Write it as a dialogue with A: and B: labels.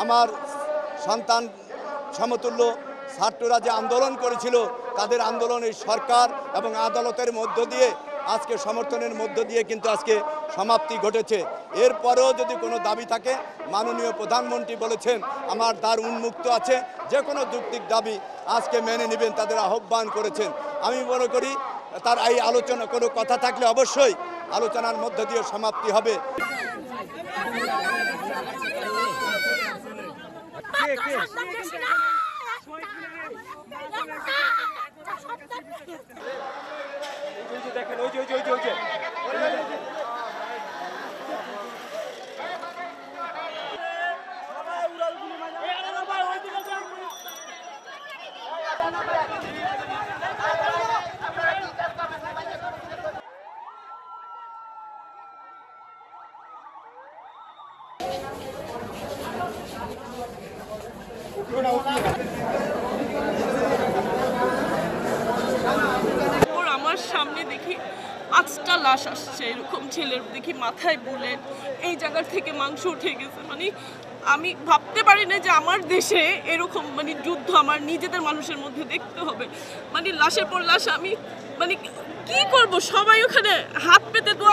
A: আমার সন্তান সমতুল্য ছাত্ররা যে আন্দোলন করেছিল তাদের আন্দোলনের সরকার এবং আদালতের মধ্য দিয়ে আজকে সমর্থনের মধ্য দিয়ে কিন্তু আজকে সমাপ্তি ঘটেছে। এরপরেও যদি কোনো দাবি থাকে, মাননীয় প্রধানমন্ত্রী বলেছেন আমার দ্বার উন্মুক্ত আছে, যে কোনো যৌক্তিক দাবি আজকে মেনে নেবেন, তাদের আহ্বান করেছেন। আমি মনে করি তার এই আলোচনা কোনো কথা থাকলে অবশ্যই আলোচনার মধ্য দিয়ে সমাপ্তি হবে।
B: দেখেন
C: আমার সামনে দেখি 5টা লাশ আসছে, এরকম ছেলের দেখি মাথায় বুলেট, এই জায়গার থেকে মাংস উঠে গেছে। মানে আমি ভাবতে পারি না যে আমার দেশে এরকম যুদ্ধ আমার নিজেদের মানুষের মধ্যে দেখতে হবে। লাশের পর লাশ, আমি কি করব? সবাই ওখানে হাত পেতে দোয়া